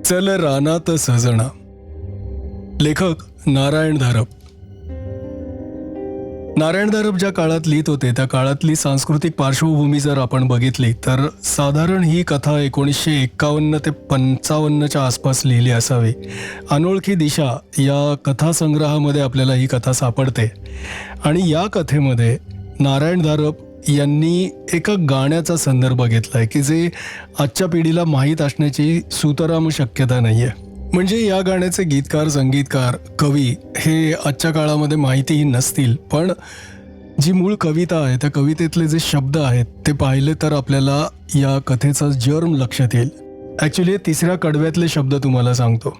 चल रानात सजणा. लेखक नारायण धारप. नारायण धारप ज्या काळात लिहित होते त्या काळातली सांस्कृतिक पार्श्वभूमी जर आपण बघितली तर साधारण ही कथा 1951 ते 55च्या आसपास लिहिली असावी. अनोळखी दिशा या कथासंग्रहामध्ये आपल्याला ही कथा सापडते आणि या कथेमध्ये नारायण धारप यांनी एका गाण्याचा संदर्भ घेतलाय की जे आजच्या पिढीला माहीत असण्याची सुतराम शक्यता नाहीये. म्हणजे या गाण्याचे गीतकार, संगीतकार, कवी हे आजच्या काळामध्ये माहितीही नसतील, पण जी मूळ कविता आहे त्या कवितेतले जे शब्द आहेत ते पाहिले तर आपल्याला या कथेचा जर्म लक्षात येईल. ॲक्च्युली 3ऱ्या कडव्यातले शब्द तुम्हाला सांगतो.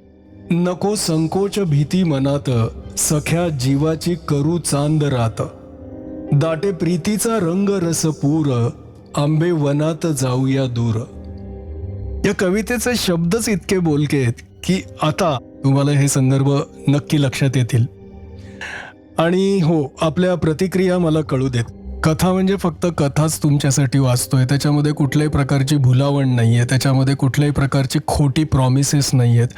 नको संकोच भीती मनात, सख्या जीवाची करू चांद रात, दाटे प्रीतीचा रंग रस पूर, आंबे वनात जाऊया दूर. या कवितेचे शब्दच इतके बोलके आहेत की आता तुम्हाला हे संदर्भ नक्की लक्षात येतील. आणि हो, आपल्या प्रतिक्रिया मला कळू देत. कथा म्हणजे फक्त कथाच तुमच्यासाठी वाचतोय, त्याच्यामध्ये कुठल्याही प्रकारची भुलावण नाही आहे, त्याच्यामध्ये कुठल्याही प्रकारची खोटी प्रॉमिसेस नाही आहेत.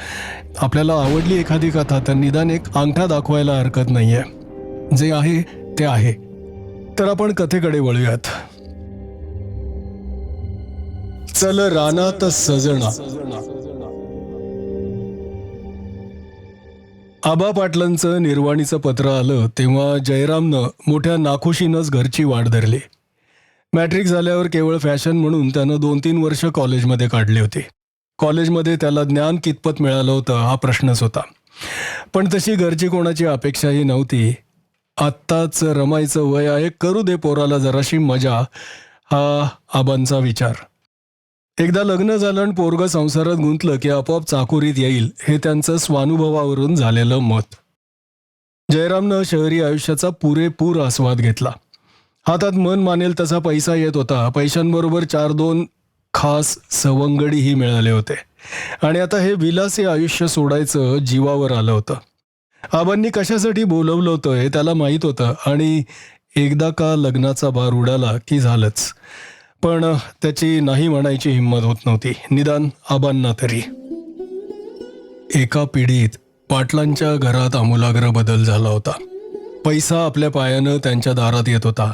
आपल्याला आवडली एखादी कथा तर निदान एक अंगठा दाखवायला हरकत नाही आहे. जे आहे ते आहे. तर आपण कथेकडे वळूयात. चल रानात सजणा. आबा पाटलांचं निर्वाणीचं पत्र आलं तेव्हा जयरामनं मोठ्या नाखुशीनंच घरची वाट धरली. मॅट्रिक झाल्यावर केवळ फॅशन म्हणून त्यानं 2-3 वर्ष कॉलेजमध्ये काढली होती. कॉलेजमध्ये त्याला ज्ञान कितपत मिळालं होतं हा प्रश्नच होता. पण तशी घरची कोणाची अपेक्षाही नव्हती. आत्ताच रमायचं वय आहे, करू दे पोराला जराशी मजा, हा आबांचा विचार. एकदा लग्न झालं आणि पोरगं संसारात गुंतलं की आपोआप चाकोरीत येईल हे त्यांचं स्वानुभवावरून झालेलं मत. जयरामनं शहरी आयुष्याचा पुरेपूर आस्वाद घेतला. हातात मन मानेल तसा पैसा येत होता. पैशांबरोबर 4-2 खास सवंगडीही मिळाले होते आणि आता हे विलासी आयुष्य सोडायचं जीवावर आलं होतं. आबांनी कशासाठी बोलवलं होतं हे त्याला माहीत होतं आणि एकदा का लग्नाचा भार उडाला की झालंच. पण त्याची नाही म्हणायची हिंमत होत नव्हती, निदान आबांना तरी. एका पिढीत पाटलांच्या घरात आमूलाग्र बदल झाला होता. पैसा आपल्या पायानं त्यांच्या दारात येत होता.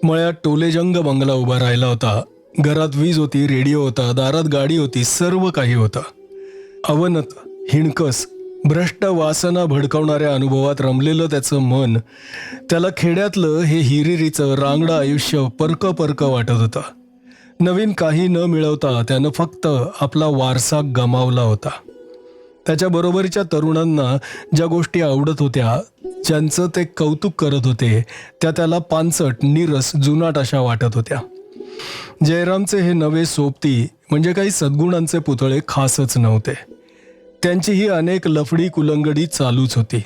मळ्यात टोलेजंग बंगला उभा राहिला होता. घरात वीज होती, रेडिओ होता, दारात गाडी होती, सर्व काही होतं. अवनत, हिणकस, भ्रष्ट वासना भडकावणाऱ्या अनुभवात रमलेलं त्याचं मन त्याला खेड्यातलं हे हिरिरीचं रांगडं आयुष्य परक वाटत होतं. नवीन काही न मिळवता त्यानं फक्त आपला वारसा गमावला होता. त्याच्या बरोबरीच्या तरुणांना ज्या गोष्टी आवडत होत्या, ज्यांचं ते कौतुक करत होते, त्या त्याला पानसट, नीरस, जुनाट अशा वाटत होत्या. जयरामचे हे नवे सोबती म्हणजे काही सद्गुणांचे पुतळे खासच नव्हते. त्यांचीही अनेक लफडी कुलंगडी चालूच होती.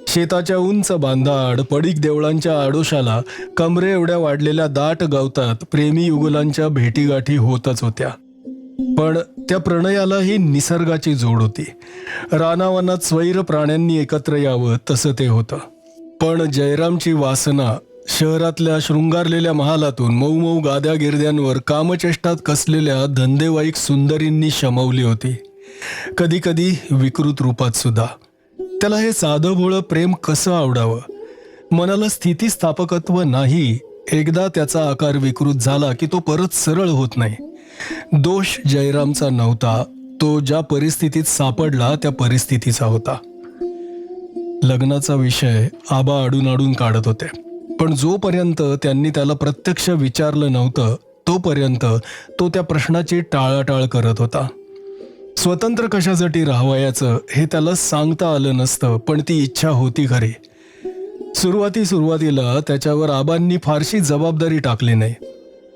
शेताच्या उंच बांधाआड, पडीक देवळांच्या आडोशाला, कमरे एवढ्या वाढलेल्या दाट गवतात प्रेमी युगुलांच्या भेटीगाठी होतच होत्या. पण त्या प्रणयालाही निसर्गाची जोड होती. रानावनात स्वैर प्राण्यांनी एकत्र यावं तसं ते होतं. पण जयरामची वासना शहरातल्या शृंगारलेल्या महालातून मऊ मऊ गाद्या गिरद्यांवर कामचेष्टात कसलेल्या धंदेवाईक सुंदरींनी शमवली होती, कधी कधी विकृत रूपात सुद्धा. त्याला हे साधं भोळं प्रेम कसं आवडावं? मनाला स्थितीस्थापकत्व नाही. एकदा त्याचा आकार विकृत झाला की तो परत सरळ होत नाही. दोष जयरामचा नव्हता, तो ज्या परिस्थितीत सापडला त्या परिस्थितीचा होता. लग्नाचा विषय आबा आडून काढत होते, पण जोपर्यंत त्यांनी त्याला प्रत्यक्ष विचारलं नव्हतं तोपर्यंत तो त्या प्रश्नाची टाळाटाळ करत होता. स्वतंत्र कशासाठी राहावयाचं हे त्याला सांगता आलं नसतं, पण ती इच्छा होती खरी. सुरुवातीला त्याच्यावर आबांनी फारशी जबाबदारी टाकली नाही,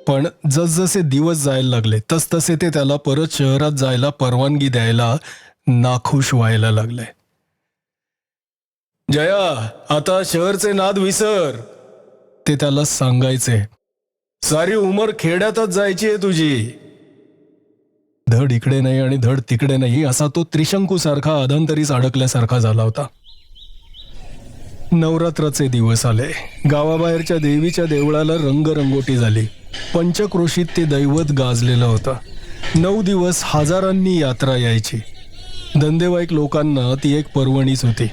पण जसजसे दिवस जायला लागले तसतसे ते त्याला परत शहरात जायला परवानगी द्यायला नाखुश व्हायला लागले. जया, आता शहरचे नाद विसर, ते त्याला सांगायचे. सारी उमर खेड्यातच जायची आहे तुझी. धड इकडे नाही आणि धड तिकडे नाही असा तो त्रिशंकूसारखा अधांतरीच अडकल्यासारखा झाला होता. नवरात्राचे दिवस आले. गावाबाहेरच्या देवीच्या देवळाला रंगरंगोटी झाली. पंचक्रोशीत ते दैवत गाजलेलं होतं. 9 दिवस हजारांनी यात्रा यायची. धंदेवाईक लोकांना ती एक पर्वणीच होती.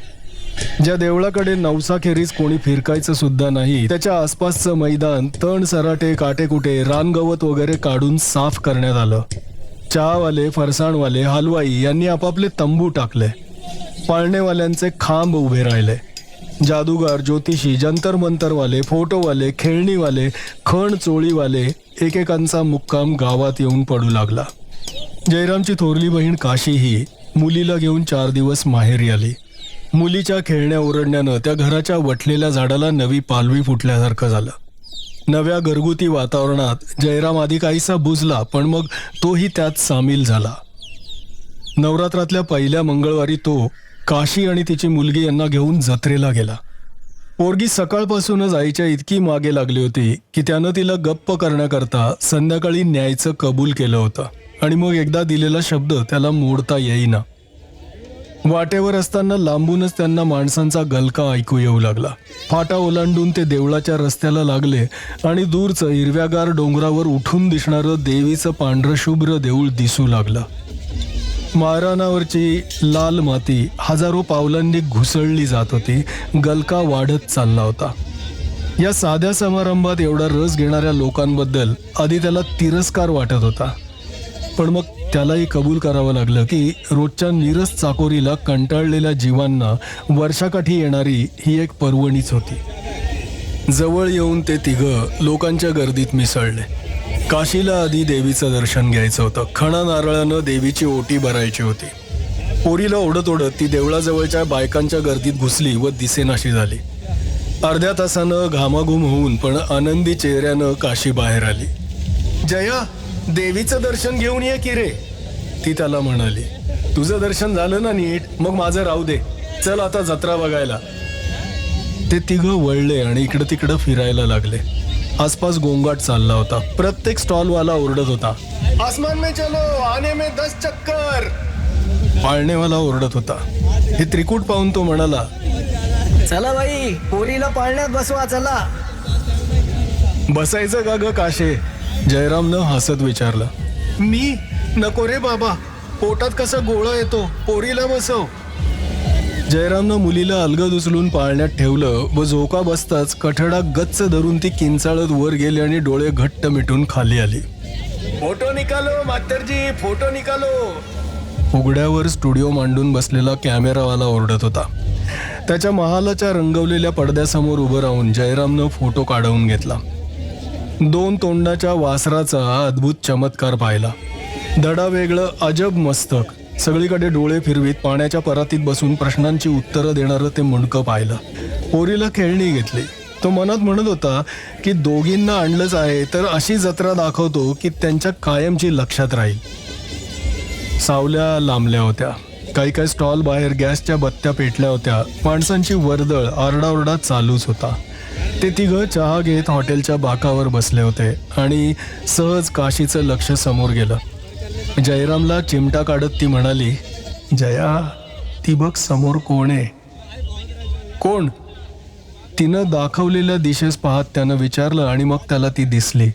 ज्या देवळाकडे नवसाखेरीज कोणी फिरकायचं सुद्धा नाही, त्याच्या आसपासचं मैदान तण सराटे काटेकुटे रानगवत वगैरे काढून साफ करण्यात आलं. चहावाले, फरसाणवाले, हलवाई यांनी आपापले तंबू टाकले. पाळणेवाल्यांचे खांब उभे राहिले. जादूगार, ज्योतिषी, जंतर मंतरवाले, फोटोवाले, खेळणीवाले, खण चोळीवाले एकेकांचा मुक्काम गावात येऊन पडू लागला. जयरामची थोरली बहीण काशी ही मुलीला घेऊन 4 दिवस माहेरी आली. मुलीच्या खेळण्या ओरडण्यानं त्या घराच्या वटलेल्या झाडाला नवी पालवी फुटल्यासारखं झालं. नव्या घरगुती वातावरणात जयराम आधी काहीसा बुजला, पण मग तोही त्यात सामील झाला. नवरात्रातल्या पहिल्या मंगळवारी तो काशी आणि तिची मुलगी यांना घेऊन जत्रेला गेला. पोरगी सकाळपासूनच आईच्या इतकी मागे लागली होती की त्यानं तिला गप्प करण्याकरता संध्याकाळी न्यायचं कबूल केलं होतं आणि मग एकदा दिलेला शब्द त्याला मोडता येईना. वाटेवर असताना लांबूनच त्यांना माणसांचा गलका ऐकू येऊ लागला. फाटा ओलांडून ते देवळाच्या रस्त्याला लागले आणि दूरचं हिरव्यागार डोंगरावर उठून दिसणारं देवीचं पांढरं शुभ्र देऊळ दिसू लागलं. माळरानावरची लाल माती हजारो पावलांनी घुसळली जात होती. गलका वाढत चालला होता. या साध्या समारंभात एवढा रस घेणाऱ्या लोकांबद्दल आधी त्याला तिरस्कार वाटत होता, पण मग त्यालाही कबूल करावं लागलं की रोजच्या नीरस चाकोरीला कंटाळलेल्या जीवांना वर्षाकाठी येणारी ही एक पर्वणीच होती. जवळ येऊन ते तिघं लोकांच्या गर्दीत मिसळले. काशीला आधी देवीचं दर्शन घ्यायचं होतं. खणा नारळानं देवीची ओटी भरायची होती. पोरीला ओढत ओढत ती देवळाजवळच्या बायकांच्या गर्दीत घुसली व दिसेनाशी झाली. अर्ध्या तासानं घामाघूम होऊन पण आनंदी चेहऱ्यानं काशी बाहेर आली. जया, देवीचं दर्शन घेऊन ये की रे, ती त्याला म्हणाली. तुझं दर्शन झालं ना नीट, मग माझं राहू दे, चल आता जत्रा बघायला. ते तिघं वळले आणि इकडं तिकडं फिरायला लागले. आसपास गोंगाट चालला होता. प्रत्येक स्टॉलवाला ओरडत होता, आसमान में चलो, आने में 10 चक्कर. पाळणेवाला ओरडत होता. हे त्रिकूट पाहून तो म्हणाला, चला बाई, पोरीला पाळण्यात बसवा, चला. बसायचं का ग काशे, जयरामनं हसत विचारलं. मी नको रे बाबा, पोटात कसा गोळा येतो, पोरीला बसव. जयरामनं मुलीला अलगद उचलून पाळण्यात ठेवलं व झोका बसताच कठडा गच्च धरून ती किंचाळत वर गेली आणि डोळे घट्ट मिटून खाली आली. फोटो निकालो मास्टरजी, फोटो निकालो. उघड्यावर स्टुडिओ मांडून बसलेला कॅमेरावाला ओरडत होता. त्याच्या महालाच्या रंगवलेल्या पडद्यासमोर उभं राहून जयरामनं फोटो काढवून घेतला. 2 तोंडाच्या वासराचा अद्भुत चमत्कार पाहिला. धडा वेगळं अजब मस्तक, सगळीकडे डोळे फिरवीत पाण्याच्या परातीत बसून प्रश्नांची उत्तरं देणारं ते मुंडकं पाहिलं. पोरीला खेळणी घेतली. तो मनात म्हणत होता की दोघींना आणलंच आहे तर अशी जत्रा दाखवतो की त्यांच्या कायमची लक्षात राहील. सावल्या लांबल्या होत्या. काही स्टॉल बाहेर गॅसच्या बत्त्या पेटल्या होत्या. माणसांची वर्दळ, आरडाओरडा चालूच होता. ते तिघं चहा घेत हॉटेलच्या बाकावर बसले होते आणि सहज काशीचं लक्ष समोर गेलं. जयरामला चिमटा काढत ती म्हणाली, जया, ती बघ समोर कोण आहे. कोण? तिनं दाखवलेल्या दिशेस पाहत त्यानं विचारलं आणि मग त्याला ती दिसली.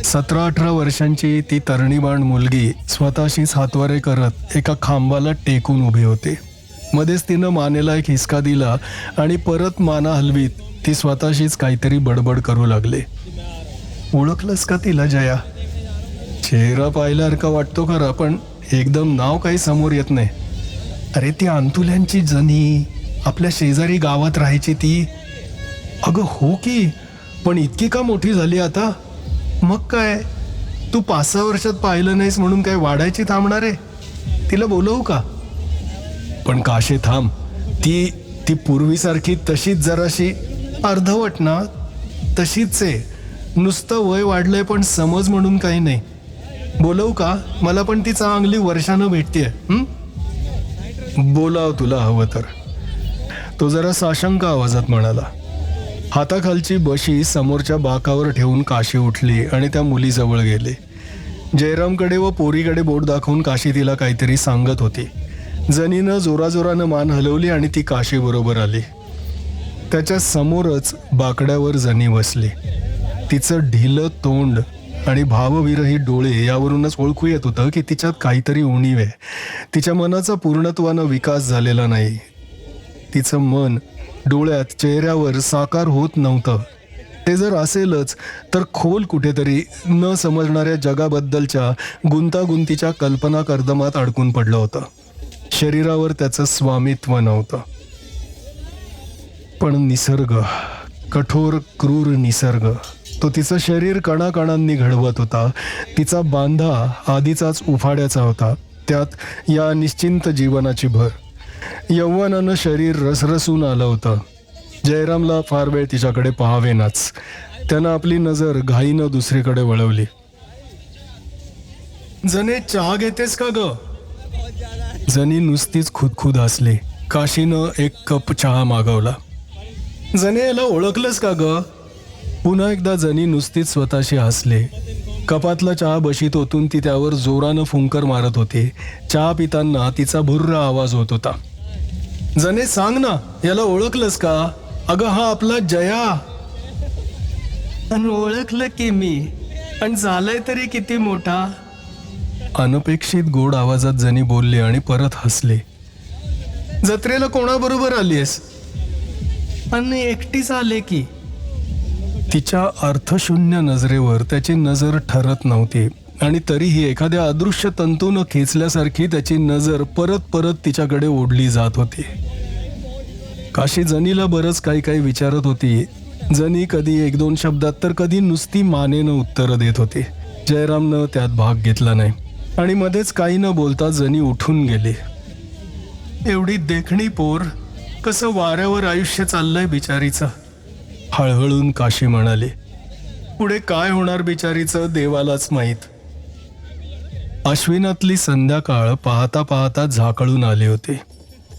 17-18 वर्षांची ती तरणीबाण मुलगी स्वतःशीच हातवारे करत एका खांबाला टेकून उभी होती. मध्येच तिनं मानेला एक हिसका दिला आणि परत माना हलवीत ती स्वतःशीच काहीतरी बडबड करू लागली. ओळखलंस का तिला जया? चेहरा पाहिल्यासारखा वाटतो खरा, पण एकदम नाव काही समोर येत नाही. अरे ती अंतुल्यांची जनी, आपल्या शेजारी गावात राहायची ती. अगं हो की, पण इतकी का मोठी झाली आता? मग काय, तू 5-6 वर्षात पाहिलं नाहीस म्हणून काय वाढायची थांबणार आहे? तिला बोलवू का? पण काशे थांब, ती पूर्वीसारखी तशीच जराशी अर्धवट ना, तशीच आहे. नुसतं वय वाढलंय पण समज म्हणून काही नाही. बोलवू का? मला पण ती चांगली वर्षानं भेटतेय. बोलाव तुला हवं तर, तो जरा साशंक आवाजात म्हणाला. हाताखालची बशी समोरच्या बाकावर ठेवून काशी उठली आणि त्या मुलीजवळ गेली. जयरामकडे व पोरीकडे बोट दाखवून काशी तिला काहीतरी सांगत होती. जनीनं जोराजोरानं मान हलवली आणि ती काशी बरोबर आली. त्याच्या समोरच बाकड्यावर जनी बसली. तिचं ढिलं तोंड आणि भावविरहित डोळे यावरूनच ओळखू येत होतं की तिच्यात काहीतरी उणीव आहे. तिच्या मनाचा पूर्णत्वानं विकास झालेला नाही. तिचं मन डोळ्यात चेहऱ्यावर साकार होत नव्हतं. ते जर असेलच तर खोल कुठेतरी न समजणाऱ्या जगाबद्दलच्या गुंतागुंतीच्या कल्पना कर्दमात अडकून पडलं होतं. शरीरावर त्याचं स्वामित्व नव्हतं. पण निसर्ग, कठोर क्रूर निसर्ग, तो तिचं शरीर कणाकणांनी घडवत होता. तिचा बांधा आधीचाच उफाड्याचा होता, त्यात या निश्चिंत जीवनाची भर. यौवनानं शरीर रसरसून आलं होतं. जयरामला फार वेळ तिच्याकडे पाहावेनाच. त्यानं आपली नजर घाईनं दुसरीकडे वळवली. जने, चहा घेतेस का ग? जनी नुसतीच खुदखुद हसली. काशीनं एक कप चहा मागवला. जने, याला ओळखलंस का ग? पुन्हा एकदा जनी नुसतीच स्वतःशी हसले. कपातला चहा बशीत ओतून ती त्यावर जोरानं फुंकर मारत होती. चहा पिताना तिचा भुर्र आवाज होत होता. जने, सांग ना, याला ओळखलंस का? अगं, हा आपला जया. आणि ओळखलं की मी, आणि झालंय तरी किती मोठा. अनपेक्षित गोड आवाजात जनी बोलली आणि परत हसली. जत्रेला कोणाबरोबर आलीस? आणि एकटीच आले की. तिच्या अर्थशून्य नजरेवर त्याची नजर ठरत नव्हती आणि तरीही एखाद्या अदृश्य तंतूनं खेचल्यासारखी त्याची नजर परत परत तिच्याकडे ओढली जात होती. काशी जनीला बरंच काही काही विचारत होती. जनी कधी एक दोन शब्दात तर कधी नुसती मानेनं उत्तरं देत होती. जयरामनं त्यात भाग घेतला नाही आणि मध्येच काही न बोलता जनी उठून गेली. एवढी देखणी पोर, कसं वाऱ्यावर आयुष्य चाललंय बिचारीचं. हळहळून काशी म्हणाली. पुढे काय होणार बिचारीचं देवालाच माहीत. अश्विनातली संध्याकाळ पाहता पाहता झाकळून आली होती.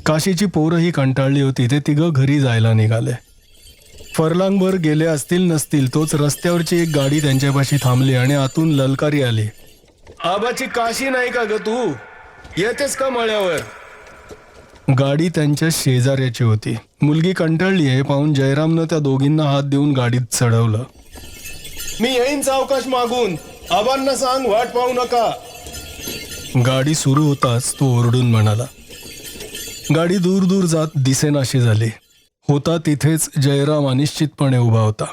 काशीची पोरही कंटाळली होती. ते तिघं घरी जायला निघाले. फरलांगभर गेले असतील नसतील तोच रस्त्यावरची एक गाडी त्यांच्यापाशी थांबली आणि आतून ललकारी आली. आबाची काशी नाही का ग तू? येतेस का मळ्यावर? गाडी त्यांच्या शेजाऱ्याची होती. मुलगी कंटाळली आहे पाहून जयरामनं त्या दोघींना हात देऊन गाडीत चढवलं. मी येईन सावकाश मागून, आबांना सांग वाट पाहू नका. गाडी सुरू होताच तो ओरडून म्हणाला. गाडी दूर दूर जात दिसेनाशी झाली. होता तिथेच जयराम अनिश्चितपणे उभा होता.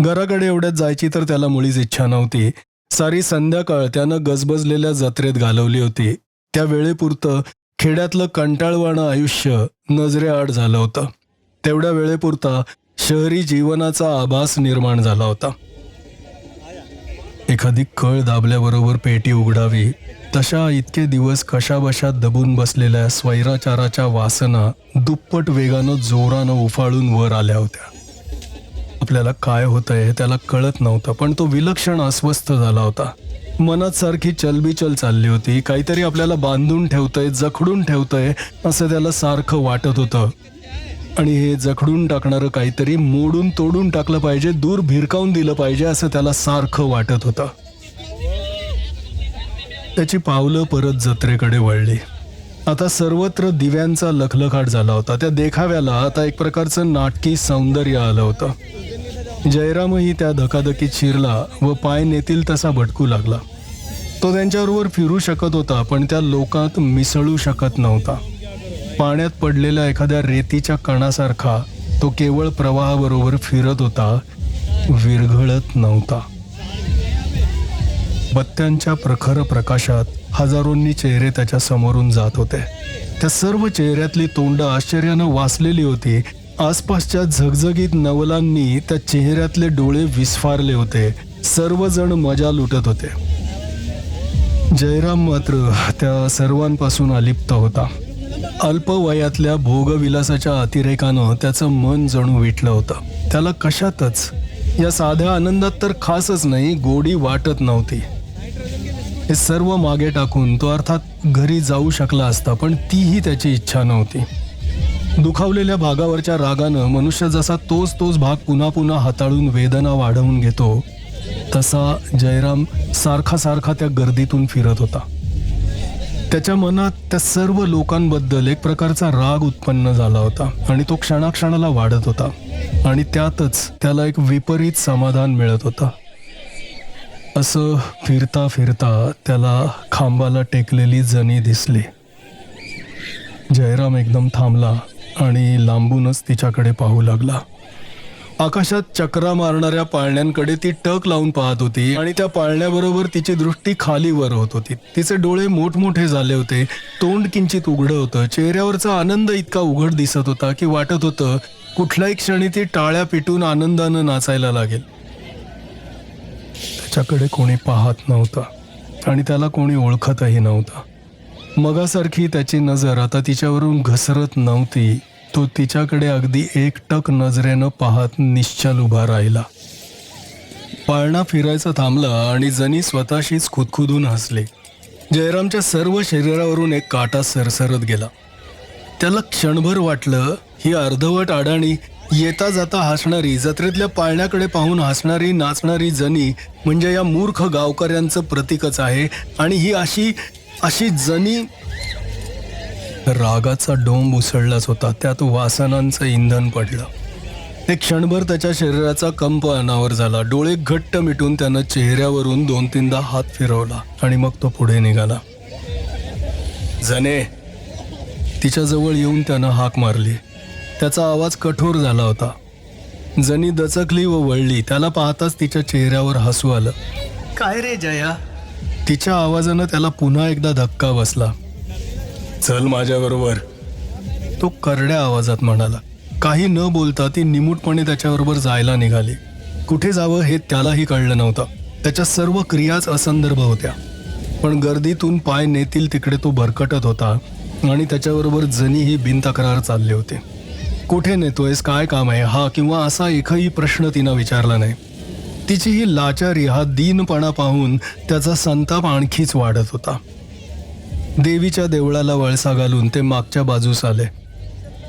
घराकडे एवढ्यात जायची तर त्याला मुळीच इच्छा नव्हती. सारी संध्याकाळ त्यानं गजबजलेल्या जत्रेत घालवली होती. त्या वेळेपुरतं खेड्यातलं कंटाळवाणं आयुष्य नजरेआड झालं होतं. तेवढ्या वेळेपुरता शहरी जीवनाचा आभास निर्माण झाला होता. एखादी कळ दाबल्याबरोबर पेटी उघडावी तशा इतके दिवस कशाबशा दबून बसलेल्या स्वैराचाराच्या वासना दुप्पट वेगानं जोरानं उफाळून वर आल्या होत्या. आपल्याला काय होतंय त्याला कळत नव्हतं, पण तो विलक्षण अस्वस्थ झाला होता. मनात सारखी चलबिचल चालली होती. काहीतरी आपल्याला बांधून ठेवतंय, जखडून ठेवतंय असं त्याला सारखं वाटत होतं. आणि हे जखडून टाकणारं काहीतरी मोडून तोडून टाकलं पाहिजे, दूर भिरकावून दिलं पाहिजे असं त्याला सारखं वाटत होतं. त्याची पावलं परत जत्रेकडे वळली. आता सर्वत्र दिव्यांचा लखलखाट झाला होता. त्या देखाव्याला आता एक प्रकारचं नाटकी सौंदर्य आलं होतं. जयरामही त्या धकाधकीत शिरला व पाय नेतील तसा भटकू लागला. तो त्यांच्याबरोबर फिरू शकत होता, पण त्या लोकात मिसळू शकत नव्हता. पाण्यात पडलेल्या एखाद्या रेतीच्या कणासारखा तो केवळ प्रवाहाबरोबर फिरत होता, विरघळत नव्हता. बत्त्यांच्या प्रखर प्रकाशात हजारोंनी चेहरे त्याच्या समोरून जात होते. त्या सर्व चेहऱ्यातली तोंड आश्चर्यानं वासलेली होती. आसपासच्या झगझगीत नवलांनी त्या चेहऱ्यातले डोळे विस्फारले होते. सर्वजण मजा लुटत होते. जयराम मात्र त्या सर्वांपासून अलिप्त होता. अल्पवयातल्या भोगविलासाच्या अतिरेकानं त्याचं मन जणू विटलं होतं. त्याला कशातच, या साध्या आनंदात तर खासच नाही, गोडी वाटत नव्हती. हे सर्व मागे टाकून तो अर्थात घरी जाऊ शकला असता, पण तीही त्याची इच्छा नव्हती. दुखावलेल्या भागावरच्या रागानं मनुष्य जसा तोच भाग पुन्हा पुन्हा हाताळून वेदना वाढवून घेतो, तसा जयराम सारखा त्या गर्दीतून फिरत होता. त्याच्या मनात त्या सर्व लोकांबद्दल एक प्रकारचा राग उत्पन्न झाला होता आणि तो क्षणाक्षणाला वाढत होता आणि त्यातच त्याला एक विपरीत समाधान मिळत होतं. असं फिरता फिरता त्याला खांबाला टेकलेली जनी दिसली. जयराम एकदम थांबला आणि लांबूनच तिच्याकडे पाहू लागला. आकाशात चक्रा मारणाऱ्या पाळण्यांकडे ती टक लावून पाहत होती आणि त्या पाळण्याबरोबर तिची दृष्टी खाली वर होत होती. तिचे डोळे मोठमोठे झाले होते, तोंड किंचित उघडं होतं, चेहऱ्यावरचा आनंद इतका उघड दिसत होता की वाटत होतं कुठल्याही क्षणी ती टाळ्या पिटून आनंदानं नाचायला लागेल. त्याच्याकडे कोणी पाहत नव्हतं आणि त्याला कोणी ओळखतही नव्हतं. मगासारखी त्याची नजर आता तिच्यावरून घसरत नव्हती. तो तिच्याकडे अगदी एकटक नजरेनं पाहत निश्चल उभा राहिला. पाळणा फिरायचा थांबला आणि जनी स्वतःशीच खुदखुदून हसली. जयरामच्या सर्व शरीरावरून एक काटा सरसरत गेला. त्याला क्षणभर वाटलं ही अर्धवट अडाणी, येता जाता हसणारी, जत्रेतल्या पाळण्याकडे पाहून हसणारी नाचणारी जनी म्हणजे या मूर्ख गावकऱ्यांचं प्रतीकच आहे. आणि ही अशी जनी. रागाचा डोंब उसळलाच होता, त्यात वासनांचं इंधन पडलं. एक क्षणभर त्याच्या शरीराचा कंप अनावर झाला. डोळे घट्ट मिटून त्यानं चेहऱ्यावरून 2-3दा हात फिरवला आणि मग तो पुढे निघाला. जने, तिच्याजवळ येऊन त्यानं हाक मारली. त्याचा आवाज कठोर झाला होता. जनी दचकली व वळली. त्याला पाहताच तिच्या चेहऱ्यावर हसू आलं. काय रे जया? तिच्या आवाजानं त्याला पुन्हा एकदा धक्का बसला. चल माझ्याबरोबर, तो करड्या आवाजात म्हणाला. काही न बोलता ती निमूटपणे त्याच्याबरोबर जायला निघाली. कुठे जावं हे त्यालाही कळलं नव्हतं. त्याच्या सर्व क्रियाच असंदर्भ होत्या. पण गर्दीतून पाय नेतील तिकडे तो भरकटत होता आणि त्याच्याबरोबर जनी ही बिनतक्रार चालले होते. कुठे नेतोयस, काय काम आहे, हा किंवा असा एकही प्रश्न तिनं विचारला नाही. तिची ही लाचारी, हा दीनपणा पाहून त्याचा संताप आणखीच वाढत होता. देवीच्या देवळाला वळसा घालून ते मागच्या बाजूस आले.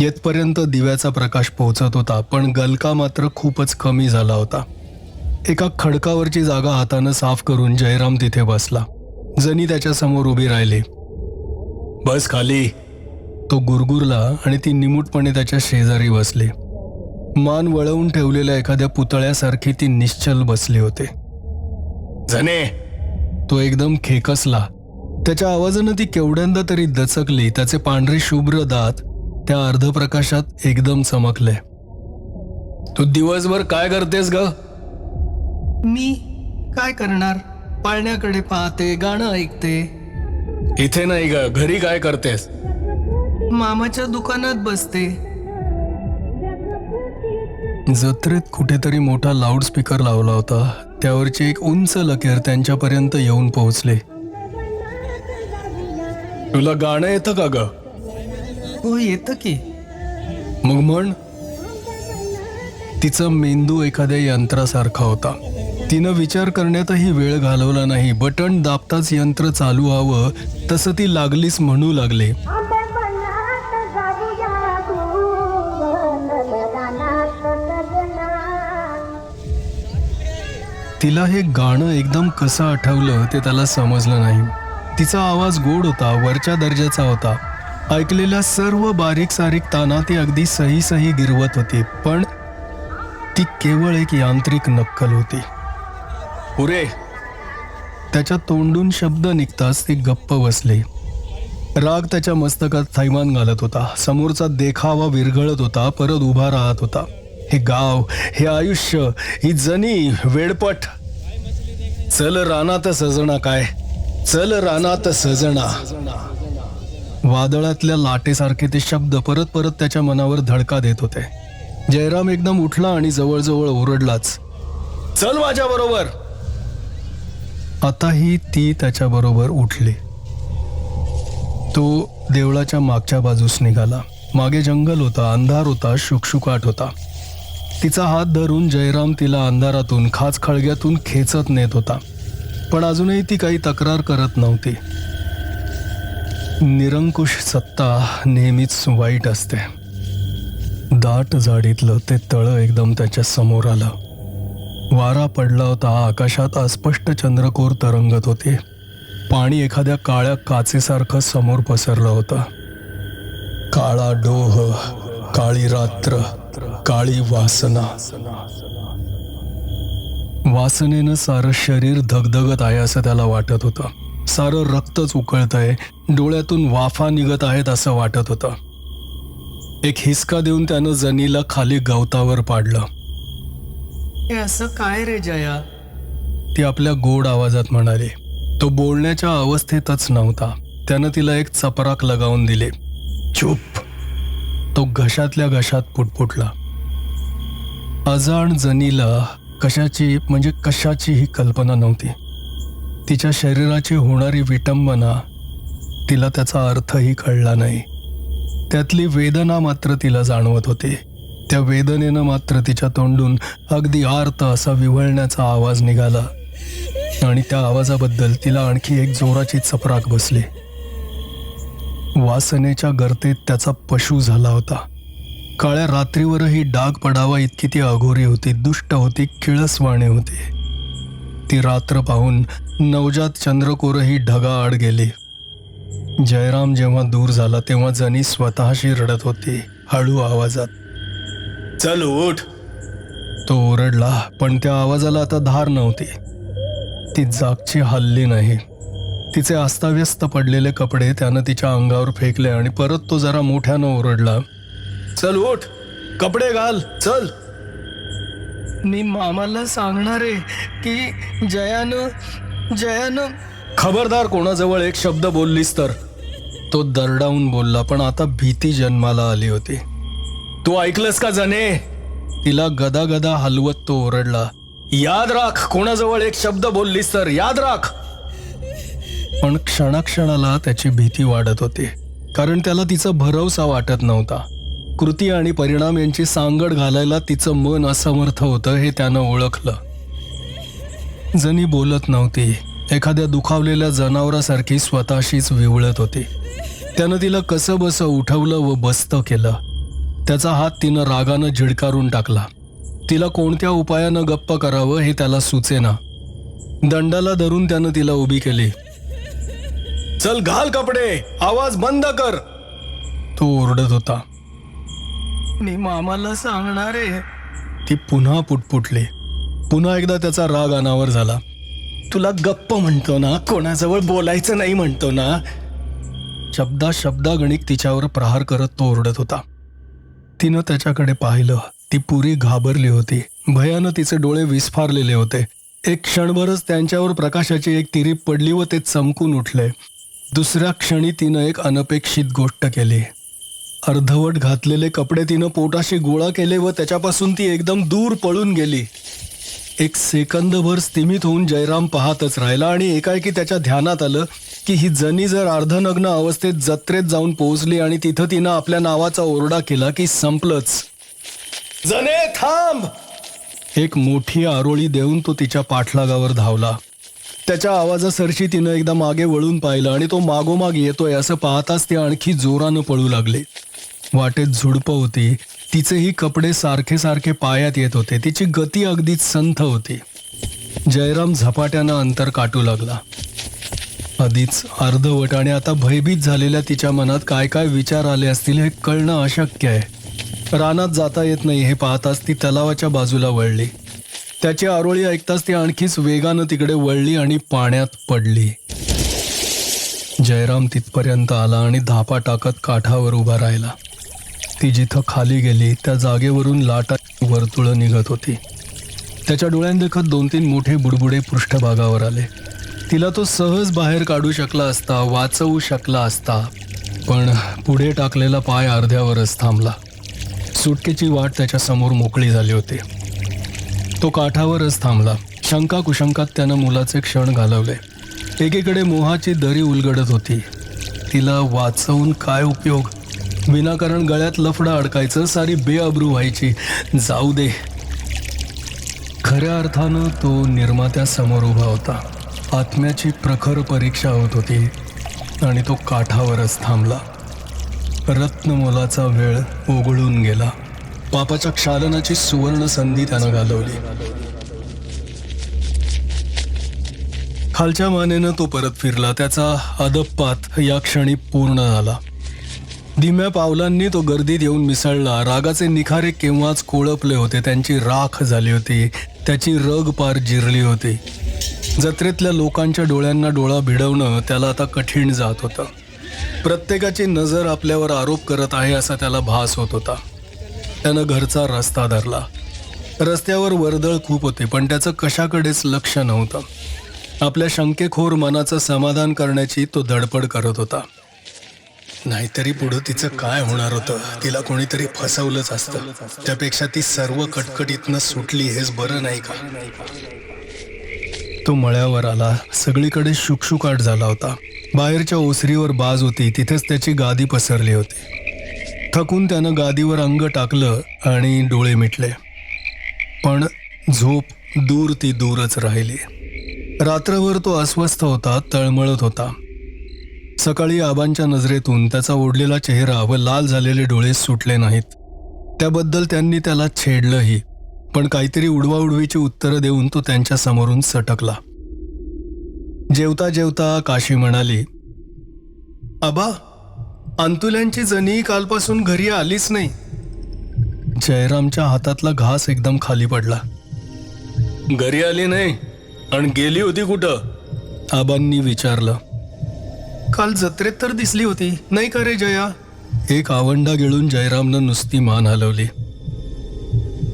येतपर्यंत दिव्याचा प्रकाश पोहोचत होता, पण गलका मात्र खूपच कमी झाला होता. एका खडकावरची जागा हातानं साफ करून जयराम तिथे बसला. जनी त्याच्या समोर उभी राहिली. बस खाली, तो गुरगुरला आणि ती निमूटपणे त्याच्या शेजारी बसली. मान वळवून ठेवलेल्या एखाद्या पुतळ्यासारखी ती निश्चल बसली होते. जने, तो एकदम खेकसला. त्याच्या आवाजानं ती केवढ्यांदा तरी दचकली. त्याचे पांढरे शुभ्र दात त्या अर्धप्रकाशात एकदम चमकले. तू दिवसभर काय करतेस ग? मी काय करणार, पाळण्याकडे पाहते, गाणं ऐकते. इथे नाही ग, घरी काय करतेस? मामाच्या दुकानात बसते. जत्रेत कुठेतरी मोठा लाऊडस्पीकर लावला होता. त्यावरची एक उंच लकेर त्यांच्यापर्यंत येऊन पोहोचले. तुला गाणं येतं का ग? हो, येतं की. मग म्हण. तिचा मेंदू एखाद्या यंत्रासारखा होता. तिनं विचार करण्यातही वेळ घालवला नाही. बटन दाबताच यंत्र चालू व्हावं तसं ती लागलीच म्हणू लागले. तिला हे गाणं एकदम कसं आठवलं ते त्याला समजलं नाही. तिचा आवाज गोड होता, वरच्या दर्जाचा होता. ऐकलेल्या सर्व बारीक सारीक ताना ती अगदी सही सही गिरवत होती, पण ती केवळ एक यांत्रिक नक्कल होती. पुरे, त्याच्या तोंडून शब्द निघताच ती गप्प बसली. राग त्याच्या मस्तकात थैमान घालत होता. समोरचा देखावा विरघळत होता, परत उभा राहत होता. हे गाव, हे आयुष्य, ही जनी वेडपट. चल रानात सजना, काय चल रानात सजना. वादळातल्या लाटेसारखे ते शब्द परत परत त्याच्या मनावर धडका देत होते. जयराम एकदम उठला आणि जवळजवळ ओरडलाच. चल माझ्या बरोबर. आताही ती त्याच्याबरोबर उठली. तो देवळाच्या मागच्या बाजूस निघाला. मागे जंगल होता, अंधार होता, शुकशुकाट होता. तिचा हात धरून जयराम तिला अंधारातून, खाच खळग्यातून खेचत नेत होता. पण अजूनही ती काही तक्रार करत नव्हती. निरंकुश सत्ता नेहमीच वाईट असते. दाट जाडीतलं ते तळं एकदम त्याच्या समोर आलं. वारा पडला होता. आकाशात अस्पष्ट चंद्रकोर तरंगत होते. पाणी एखाद्या काळ्या काचेसारखं समोर पसरलं होतं. काळा डोह, काळी रात्र, काळी वासना. वासनेनं सारं शरीर धगधगत आहे असं त्याला वाटत होतं. सारं रक्तच उकळत आहे, डोळ्यातून वाफा निघत आहेत असं वाटत होतं. एक हिसका देऊन त्यानं जनीला खाली गवतावर पाडलं. हे असं काय रे जया? ती आपल्या गोड आवाजात म्हणाली. तो बोलण्याच्या अवस्थेतच नव्हता. त्यानं तिला एक चपराक लगावून दिली. चुप. तो घशातल्या घशात पुटपुटला. अजाण जनीला कशाचीही कल्पना नव्हती. तिच्या शरीराची होणारी विटंबना, तिला त्याचा अर्थही कळला नाही. त्यातली वेदना मात्र तिला जाणवत होती. त्या वेदनेनं मात्र तिच्या तोंडून अगदी आर्त असा विव्हळण्याचा आवाज निघाला आणि त्या आवाजाबद्दल तिला आणखी एक जोराची चपराक बसली. वासनेच्या गर्तेत त्याचा पशु झाला होता. काळ्या रात्रीवरही डाग पडावा इतकी ती अघोरी होती, दुष्ट होती, किळसवाणी होती. ती रात्र पाहून नवजात चंद्रकोरही ढगाआड गेली. जयराम जेव्हा दूर झाला तेव्हा जनी स्वतःशी रडत होती, हळू आवाजात. चल उठ. तो ओरडला, पण त्या आवाजाला आता धार नव्हती. ती जागची हलली नाही. तिचे अस्ताव्यस्त पडलेले कपडे त्यानं तिच्या अंगावर फेकले आणि परत तो जरा मोठ्यानं ओरडला. चल उठ, कपडे घाल, चल. मी मामाला सांगणार आहे की जयानं खबरदार, कोणाजवळ एक शब्द बोललीस तर. तो दरडावून बोलला, पण आता भीती जन्माला आली होती. तू ऐकलंस का जने? तिला गदागदा हलवत तो ओरडला. याद राख, कोणाजवळ एक शब्द बोललीस तर याद राख. पण क्षणाक्षणाला त्याची भीती वाढत होती, कारण त्याला तिचा भरवसा वाटत नव्हता. कृती आणि परिणाम यांची सांगड घालायला तिचं मन असमर्थ होतं हे त्यानं ओळखलं. जनी बोलत नव्हती. एखाद्या दुखावलेल्या जनावरासारखी स्वतःशीच विवळत होती. त्यानं तिला कसं बसं उठवलं व बस्तं केलं. त्याचा हात तिनं रागानं झिडकारून टाकला. तिला कोणत्या उपायानं गप्प करावं हे त्याला सुचेना. दंडाला धरून त्यानं तिला उभी केली. चल घाल कपडे, आवाज बंद कर. तो ओरडत होता. मी मामाला सांगणार आहे. ती पुन्हा पुटपुटली. पुन्हा एकदा त्याचा राग अनावर झाला. तुला गप्प म्हणतो ना, कोणाजवळ बोलायचं नाही म्हणतो ना. शब्दागणिक तिच्यावर प्रहार करत तो ओरडत होता. तिनं त्याच्याकडे पाहिलं. ती पुरी घाबरली होती. भयानं तिचे डोळे विस्फारलेले होते. एक क्षणभरच त्यांच्यावर प्रकाशाची एक तिरीप पडली व ते चमकून उठले. दुसऱ्या क्षणी तिनं एक अनपेक्षित गोष्ट केली. अर्धवट घातलेले कपडे तिनं पोटाशी गोळा केले व त्याच्यापासून ती एकदम दूर पळून गेली. एक सेकंदभर स्थिमित होऊन जयराम पाहतच राहिला आणि एकाएकी त्याच्या ध्यानात आलं की ही जनी जर अर्धनग्न अवस्थेत जत्रेत जाऊन पोहोचली आणि तिथं तिनं आपल्या नावाचा ओरडा केला की संपलंच. जने थांब. एक मोठी आरोळी देऊन तो तिच्या पाठलागावर धावला. त्याच्या आवाजासरशी तिनं एकदा मागे वळून पाहिलं आणि तो मागोमाग येतोय असं पाहताच ती आणखी जोरानं पळू लागली. वाटेत झुडपं होती. तिचेही कपडे सारखे सारखे पायात येत होते. तिची गती अगदीच संथ होती. जयराम झपाट्यानं अंतर काटू लागला. आधीच अर्धवट आणि आता भयभीत झालेल्या तिच्या मनात काय काय विचार आले असतील हे कळणं अशक्य आहे. रानात जाता येत नाही हे पाहताच ती तलावाच्या बाजूला वळली. त्याची आरोळी ऐकताच ती आणखीच वेगानं तिकडे वळली आणि पाण्यात पडली. जयराम तिथपर्यंत आला आणि धापा टाकत काठावर उभा राहिला. ती जिथं खाली गेली त्या जागेवरून लाटा वर्तुळं निघत होती. त्याच्या डोळ्यांदेखत 2-3 मोठे बुडबुडे पृष्ठभागावर आले. तिला तो सहज बाहेर काढू शकला असता, वाचवू शकला असता, पण पुढे टाकलेला पाय अर्ध्यावरच थांबला. सुटकेची वाट त्याच्या समोर मोकळी झाली होती. तो काठावरच थांबला. शंका कुशंकात त्यानं मुलाचे क्षण घालवले. एकीकडे मोहाची दरी उलगडत होती. तिला वाचवून काय उपयोग? विनाकारण गळ्यात लफडं अडकायचं, सारी बेअब्रू व्हायची. जाऊ दे. खऱ्या अर्थानं तो निर्मात्यासमोर उभा होता. आत्म्याची प्रखर परीक्षा होत होती आणि तो काठावरच थांबला. रत्नमोलाचा वेळ ओघळून गेला. पापाच्या क्षालनाची सुवर्ण संधी त्यानं घालवली. खालच्या मानेनं तो परत फिरला. त्याचा अदप्पात या क्षणी पूर्ण झाला. धीम्या पावलांनी तो गर्दीत येऊन मिसळला. रागाचे निखारे केव्हाच कोळपले होते. त्यांची राख झाली होती. त्याची रग पार जिरली होती. जत्रेतल्या लोकांच्या डोळ्यांना डोळा भिडवणं त्याला आता कठीण जात होतं. प्रत्येकाची नजर आपल्यावर आरोप करत आहे असा त्याला भास होत होता. त्यानं घरचा रस्ता धरला. रस्त्यावर वर्दळ खूप होती, पण त्याचं कशाकडेच लक्ष नव्हतं. आपल्या शंकेखोर मनाचं समाधान करण्याची तो धडपड करत होता. नाहीतरी पुढं तिचं काय होणार होतं? तिला कोणीतरी फसवलंच असतं. त्यापेक्षा ती सर्व कटकटीतनं सुटली हेच बरं नाही का? तो मळ्यावर आला. सगळीकडे शुकशुकाट झाला होता. बाहेरच्या ओसरीवर बाज होती, तिथेच त्याची गादी पसरली होती. थकून त्यानं गादीवर अंग टाकलं आणि डोळे मिटले. पण झोप दूर ती दूरच राहिली. रात्रभर तो अस्वस्थ होता, तळमळत होता. सकाळी आबांच्या नजरेतून त्याचा ओढलेला चेहरा व लाल झालेले डोळे सुटले नाहीत. त्याबद्दल त्यांनी त्याला छेडलंही, पण काहीतरी उडवाउडवीची उत्तरं देऊन तो त्यांच्या समोरून सटकला. जेवता जेवता काशी म्हणाली, आबा, अंतुल्यांची जणी कालपासून घरी आलीच नाही. जयरामच्या हातातला घास एकदम खाली पडला. घरी आली नाही? आणि गेली होती कुठं? आबांनी विचारलं. काल जत्रेत तर दिसली होती, नाही का रे जया? एक आवंडा गिळून जयरामनं नुसती मान हलवली.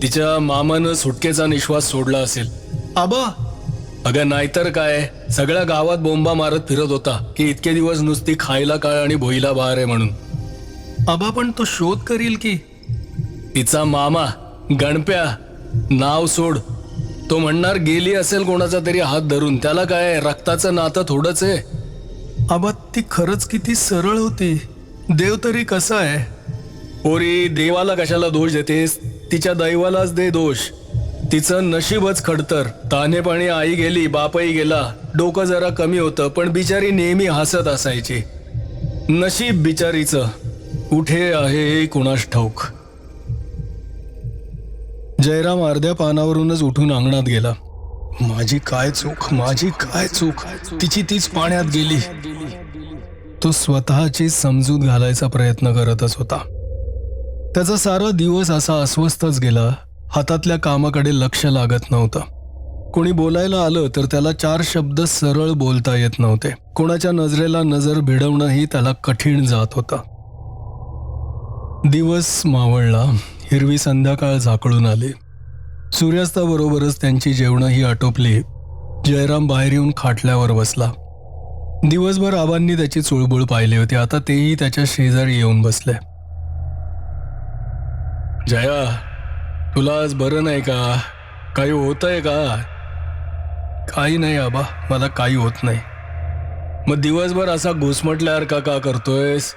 तिच्या मामानं सुटकेचा निश्वास सोडला असेल. आबा, अगं नाहीतर काय, सगळ्या गावात बोंबा मारत फिरत होता की इतके दिवस नुसती खायला काळ आणि भोईला बहार आहे म्हणून. आबा, पण तो शोध करील की? तिचा मामा गणप्या, नाव सोड. तो म्हणणार गेली असेल कोणाचा तरी हात धरून. त्याला काय, रक्ताचं नातं थोडंच आहे? आबा, ती खरंच किती सरळ होती. देव तरी कसा आहे? पोरी, देवाला कशाला दोष देतेस? तिच्या दैवालाच दे दोष. तिचं नशीबच खडतर. ताने पाणी आई गेली, बापही गेला. डोकं जरा कमी होतं, पण बिचारी नेहमी हसत असायची. नशीब बिचारीचं. कुठे आहे कुणास ठाऊक. जयराम अर्ध्या पानावरूनच उठून अंगणात गेला. माझी काय चूक, माझी काय चूक. तिची तीच पाण्यात गेली. तो स्वतःची समजूत घालायचा प्रयत्न करतच होता. त्याचा सारा दिवस असा अस्वस्थच गेला. हातातल्या कामाकडे लक्ष लागत नव्हतं. कोणी बोलायला आलं तर त्याला 4 शब्द सरळ बोलता येत नव्हते. कोणाच्या नजरेला नजर भिडवणंही त्याला कठीण जात होतं. दिवस मावळला. हिरवी संध्याकाळ झाकळून आली. सूर्यास्ताबरोबरच त्यांची जेवणंही आटोपली. जयराम बाहेर येऊन खाटल्यावर बसला. दिवसभर आबांनी त्याची चुळबुळ पाहिली होती. आता तेही त्याच्या शेजारी येऊन बसले. जया, तुला आज बरं नाही का? काही होतंय का? काही नाही आबा, मला काही होत नाही. मग दिवसभर असा घुसमटल्यासारखा का करतोयस?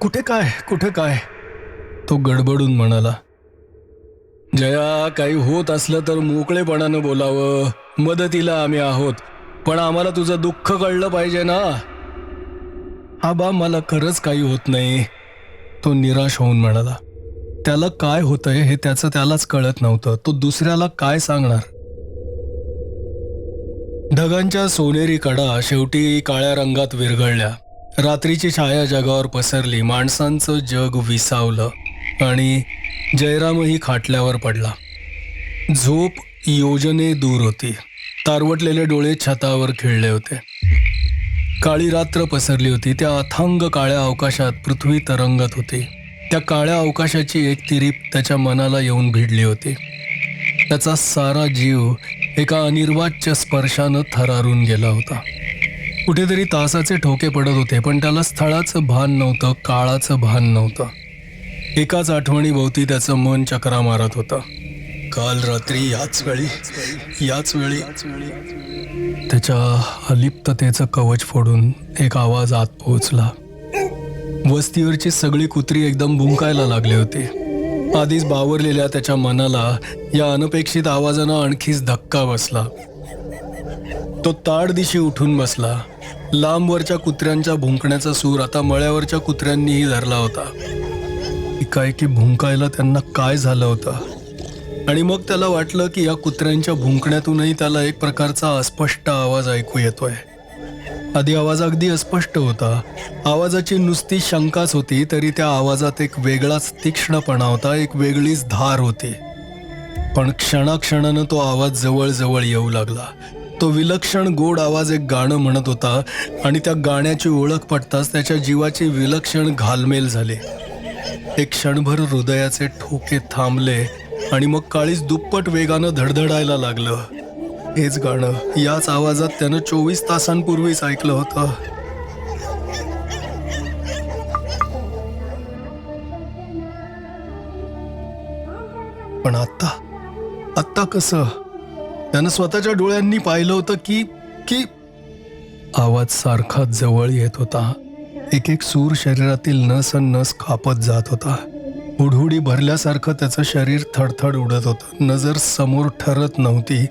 कुठे काय? तो गडबडून म्हणाला. जया, काही होत असलं तर मोकळेपणानं बोलावं. मदतीला आम्ही आहोत, पण आम्हाला तुझं दुःख कळलं पाहिजे ना. आबा, मला खरंच काही होत नाही, तो निराश होऊन म्हणाला. त्याला काय होतंय हे त्याचं त्यालाच कळत नव्हतं. तो दुसऱ्याला काय सांगणार? ढगांच्या सोनेरी कडा शेवटी काळ्या रंगात विरघळल्या. रात्रीची छाया जगावर पसरली. माणसांचं जग विसावलं आणि जयरामही खाटल्यावर पडला. झोप योजने दूर होती. तारवटलेले डोळे छतावर खिळले होते. काळी रात्र पसरली होती. त्या अथांग काळ्या अवकाशात पृथ्वी तरंगत होती. त्या काळ्या अवकाशाची एक तिरीप त्याच्या मनाला येऊन भिडली होती. त्याचा सारा जीव एका अनिर्वाच्य स्पर्शानं थरारून गेला होता. कुठेतरी तासाचे ठोके पडत होते, पण त्याला स्थळाचं भान नव्हतं, काळाचं भान नव्हतं. एकाच आठवणीभोवती त्याचं मन चक्रा मारत होतं. काल रात्री याच वेळी त्याच्या अलिप्ततेचं कवच फोडून एक आवाज आत पोहोचला. वस्तीवरची सगळी कुत्री एकदम भुंकायला लागली होती. आधीच बावरलेल्या त्याच्या मनाला या अनपेक्षित आवाजानं आणखीच धक्का बसला. तो ताडदिशी उठून बसला. लांबवरच्या कुत्र्यांच्या भुंकण्याचा सूर आता मळ्यावरच्या कुत्र्यांनीही धरला होता. एकाएकी भुंकायला त्यांना काय झालं होतं? आणि मग त्याला वाटलं की या कुत्र्यांच्या भुंकण्यातूनही त्याला एक प्रकारचा अस्पष्ट आवाज ऐकू येतोय. आधी आवाज अगदी अस्पष्ट होता. आवाजाची नुसती शंकाच होती, तरी त्या आवाजात एक वेगळाच तीक्ष्णपणा होता, एक वेगळीच धार होती. पण क्षणाक्षणानं तो आवाज जवळ येऊ लागला. तो विलक्षण गोड आवाज एक गाणं म्हणत होता आणि त्या गाण्याची ओळख पडताच त्याच्या जीवाची विलक्षण घालमेल झाली. एक क्षणभर हृदयाचे ठोके थांबले आणि मग काळीज दुप्पट वेगानं धडधडायला लागलं. हेच गाणं याच आवाजात त्यानं 24 तासांपूर्वीच ऐकलं होतं. पण आत्ता कसं? त्यानं स्वतःच्या डोळ्यांनी पाहिलं होतं की आवाज सारखा जवळ येत होता. एक सूर शरीरातील नस नस कापत जात होता. हुडहुडी भरल्यासारखं त्याचं शरीर थडथड उडत होतं. नजर समोर ठरत नव्हती,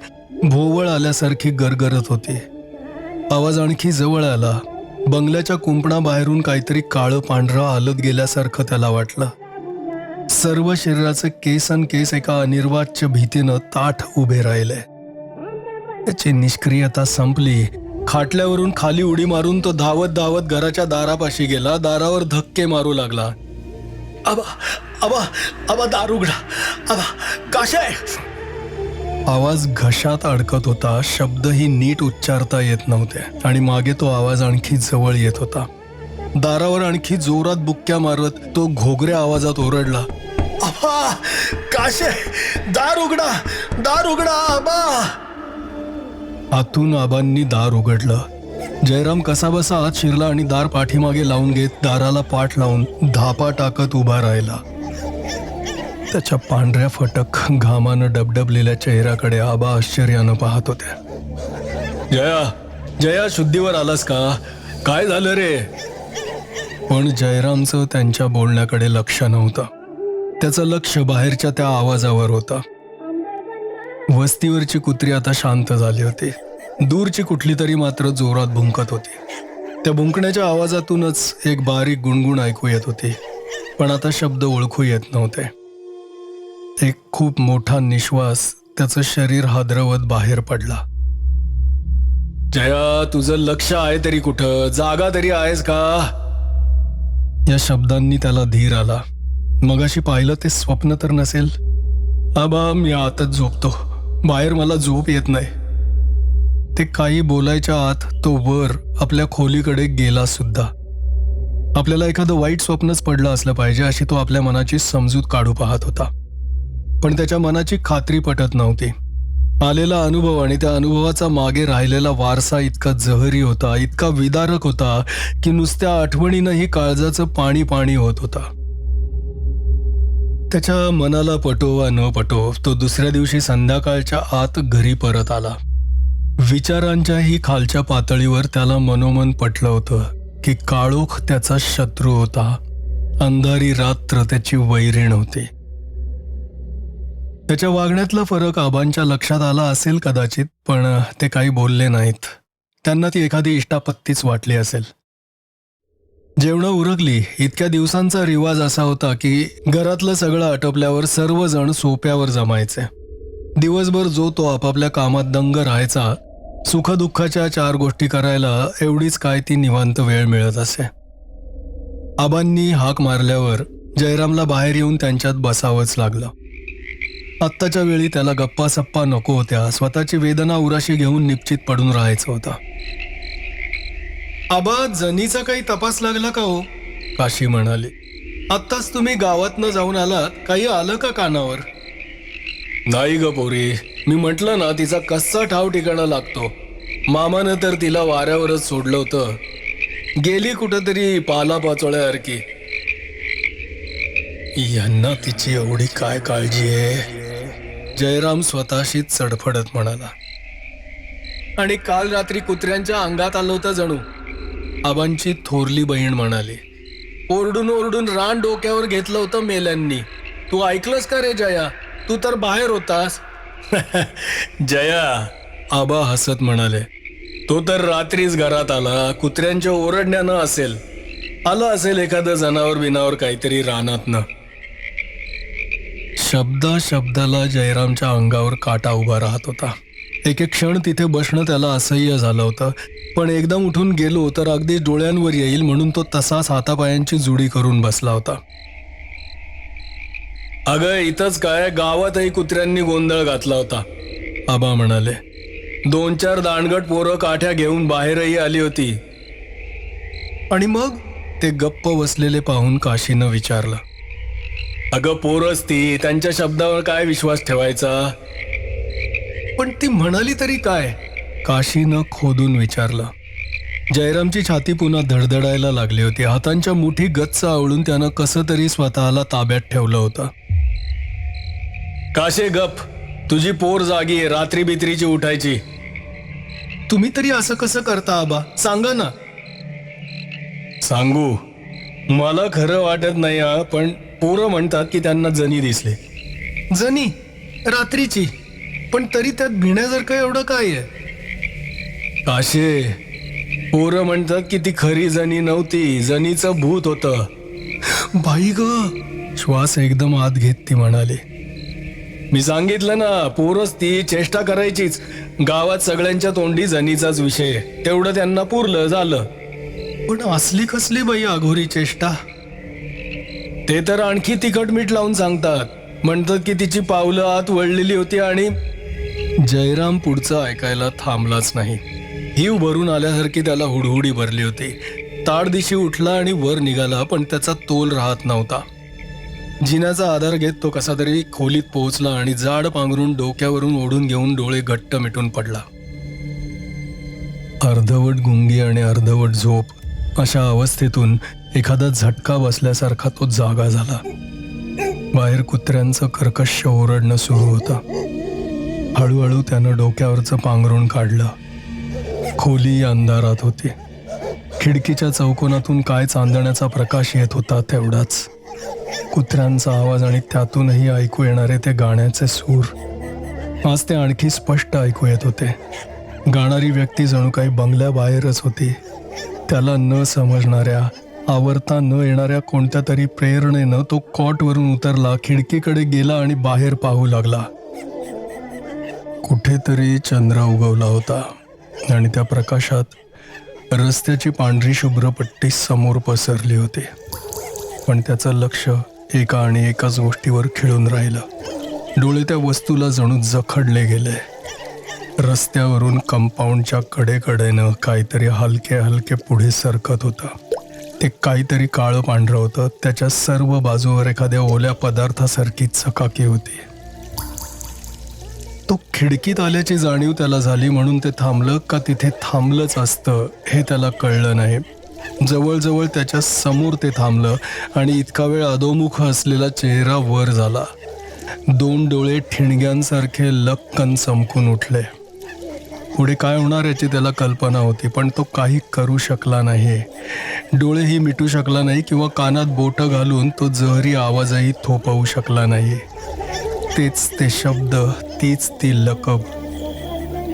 भोवळ आल्यासारखी गरगरत होती. आवाज आणखी जवळ आला. बंगल्याच्या कुंपणाबाहेरून काहीतरी काळं पांढरं आलत गेल्यासारखं त्याला वाटलं. सर्व शरीराचे केस एका अनिर्वाच्य भीतीनं ताठ उभे राहिले. त्याची निष्क्रियता संपली. खाटल्यावरून खाली उडी मारून तो धावत घराच्या दारापाशी गेला. दारावर धक्के मारू लागला. आबा दार उघडा. आबा काशाय? आवाज घशात अडकत होता. शब्दही नीट उच्चारता येत नव्हते आणि मागे तो आवाज आणखी जवळ येत होता. दारावर आणखी जोरात बुक्क्या मारत तो घोगऱ्या आवाजात ओरडला, आबा काशाय? दार उघडा आबा. आतून आबांनी दार उघडलं. जयराम कसाबसा आत शिरला आणि दार पाठीमागे लावून घेत दाराला पाठ लावून धापा टाकत उभा राहिला. त्याच्या पांढऱ्या फटक घामानं डबडबलेल्या चेहऱ्याकडे आबा आश्चर्यानं पाहत होते. जया शुद्धीवर आलास का? काय झालं रे? पण जयरामचं त्यांच्या बोलण्याकडे लक्ष नव्हतं. त्याचं लक्ष बाहेरच्या त्या आवाजावर होतं. वस्तीवरची कुत्री आता शांत झाली होती. दूरची कुठली तरी मात्र जोरात भुंकत होती. त्या भुंकण्याच्या आवाजातूनच एक बारीक गुणगुण ऐकू येत होती, पण आता शब्द ओळखू येत नव्हते. एक खूप मोठा निश्वास त्याचं शरीर हादरवत बाहेर पडला. जया, तुझं लक्ष आहे तरी कुठं? जागा तरी आहेस का? या शब्दांनी त्याला धीर आला. मगाशी पाहिलं ते स्वप्न तर नसेल? आबा मी आतच झोपतो. बाहेर मला झोप येत नाही. ते काही बोलायच्या आत तो वर आपल्या खोलीकडे गेला सुद्धा. आपल्याला एखादं वाईट स्वप्नच पडलं असलं पाहिजे अशी तो आपल्या मनाची समजूत काढू पाहत होता. पण त्याच्या मनाची खात्री पटत नव्हती. आलेला अनुभव आणि त्या अनुभवाचा मागे राहिलेला वारसा इतका जहरी होता, इतका विदारक होता की नुसत्या आठवणीनंही काळजाचं पाणी होत होता. त्याच्या मनाला पटो वा न पटो तो दुसऱ्या दिवशी संध्याकाळच्या आत घरी परत आला. विचारांच्याही खालच्या पातळीवर त्याला मनोमन पटलं होतं की काळोख त्याचा शत्रू होता, अंधारी रात्र त्याची वैरीण होती. त्याच्या वागण्यातला फरक आबांच्या लक्षात आला असेल कदाचित, पण ते काही बोलले नाहीत. त्यांना ती एखादी इष्टापत्तीच वाटली असेल. जेवणं उरकली. इतक्या दिवसांचा रिवाज असा होता की घरातलं सगळं आटोपल्यावर सर्वजण सोप्यावर जमायचे. दिवसभर जो तो आपापल्या कामात दंग राहायचा. सुखदुःखाच्या 4 गोष्टी करायला एवढीच काय ती निवांत वेळ मिळत असे. आबांनी हाक मारल्यावर जयरामला बाहेर येऊन त्यांच्यात बसावंच लागलं. आत्ताच्या वेळी त्याला गप्पा सप्पा नको होत्या. स्वतःची वेदना उराशी घेऊन निश्चित पडून राहायचं होतं. आबा, जनीचा काही तपास लागला का हो? काशी म्हणाली. आत्ताच तुम्ही गावातनं जाऊन आलात, काही आलं का कानावर? नाही ग पोरी, मी म्हटलं ना तिचा कसा ठाव ठिकाणा लागतो. मामानं तर तिला वाऱ्यावरच सोडलं होतं. गेली कुठंतरी पाला पाचोळ्यासारखी. यांना तिची एवढी काय काळजी आहे? जयराम स्वतःशीच चडफडत म्हणाला. आणि काल रात्री कुत्र्यांच्या अंगात आलं होतं जणू, आबांची थोरली बहीण म्हणाली. ओरडून रान डोक्यावर घेतलं होतं मेल्यांनी. तू ऐकलंस का रे जया? तू तर बाहेर होतास. जया, आबा हसत म्हणाले. तो तर रात्रीच घरात आला. कुत्र्यांच्या ओरडण्यानं असेल. आलं असेल एखादं जनावर बिनावर काहीतरी रानातनं. शब्दाला जयरामच्या अंगावर काटा उभा राहत होता. एक क्षण तिथे बसणं त्याला असह्य झालं होतं, पण एकदम उठून गेलो तर अगदी डोळ्यांवर येईल म्हणून तो तसाच हातापायांची जुडी करून बसला होता. अगं इथंच काय, गावातही कुत्र्यांनी गोंधळ घातला होता, आबा म्हणाले. 2-4 दांडगट पोरं काठ्या घेऊन बाहेरही आली होती. आणि मग ते गप्प बसलेले पाहून काशीनं विचारलं. अगं पोरच ती, त्यांच्या शब्दावर काय विश्वास ठेवायचा. पण ती म्हणाली तरी काय, काशीनं खोदून विचारलं. जयरामची छाती पुन्हा धडधडायला लागली होती. हातांच्या मुठी गच्च आवळून त्यानं कसं तरी स्वतःला ताब्यात ठेवलं होतं. काशे गप, तुझी पोर जागी आहे, रात्री बित्रीची उठायची. तुम्ही तरी असं कसं करता आबा, सांगा ना. सांगू, मला खरं वाटत नाही हा, पण पोरं म्हणतात की त्यांना जनी दिसले. जनी रात्रीची, पण तरी त्यात भिण्यासारखं एवढं काय आहे. काशे, पोरं म्हणतात की ती खरी जनी नव्हती, जनीचं भूत होतं. बाई ग, श्वास एकदम आत घेत ती म्हणाली. मी सांगितलं ना, पोरच ती, चेष्टा करायचीच. गावात सगळ्यांच्या तोंडी जनीचाच विषय, तेवढं त्यांना पुरलं झालं. पण असली कसली बाई अघोरी चेष्टा. ते तर आणखी तिखट मीठ लावून सांगतात. म्हणतात की तिची पावलं आत वळलेली होती. आणि जयराम पुढचं ऐकायला थांबलाच नाही. हिव भरून आल्यासारखी त्याला हुडहुडी भरली होती. ताडदिशी उठला आणि वर निघाला, पण त्याचा तोल राहत नव्हता. जिन्याचा आधार घेत तो कसा तरी खोलीत पोहोचला आणि जाड पांघरून डोक्यावरून ओढून घेऊन डोळे घट्ट मिटून पडला. अर्धवट गुंगी आणि अर्धवट झोप अशा अवस्थेतून एखादा झटका बसल्यासारखा तो जागा झाला. बाहेर कुत्र्यांचं कर्कश ओरडणं सुरू होतं. हळूहळू त्यानं डोक्यावरचं पांघरून काढलं. खोली अंधारात होती. खिडकीच्या चौकोनातून काय चांदण्याचा प्रकाश येत होता तेवढाच. कुत्र्यांचा आवाज आणि त्यातूनही ऐकू येणारे ते गाण्याचे सूर. आज ते आणखी स्पष्ट ऐकू येत होते. गाणारी व्यक्ती जणू काही बंगल्याबाहेरच होती. त्याला न समजणाऱ्या, आवरता न येणाऱ्या कोणत्या तरी प्रेरणेनं तो कॉटवरून उतरला, खिडकीकडे गेला आणि बाहेर पाहू लागला. कुठेतरी चंद्र उगवला होता आणि त्या प्रकाशात रस्त्याची पांढरी शुभ्र पट्टी समोर पसरली होती. पण त्याचं लक्ष एका आणि एकाच गोष्टीवर खिळून राहिलं. डोळे त्या वस्तूला जणू जखडले गेले. रस्त्यावरून कंपाऊंडच्या कडेकडेनं काहीतरी हलके हलके पुढे सरकत होतं. ते काहीतरी काळं पांढरं होतं. त्याच्या सर्व बाजूवर एखाद्या ओल्या पदार्थासारखी चकाकी होती. तो खिडकीत आल्याची जाणीव त्याला झाली म्हणून ते थांबलं का तिथे थांबलंच असतं हे त्याला कळलं नाही. जवळजवळ त्याच्या समोर ते थांबलं आणि इतका वेळ अधोमुख असलेला चेहरा वर झाला. 2 डोळे ठिणग्यांसारखे लक्कन चमकून उठले. पुढे काय होणार याची त्याला कल्पना होती, पण तो काही करू शकला नाही. डोळेही मिटू शकला नाही किंवा कानात बोटं घालून तो जहरी आवाजही थोपवू शकला नाही. तेच ते शब्द, तीच ती लकब.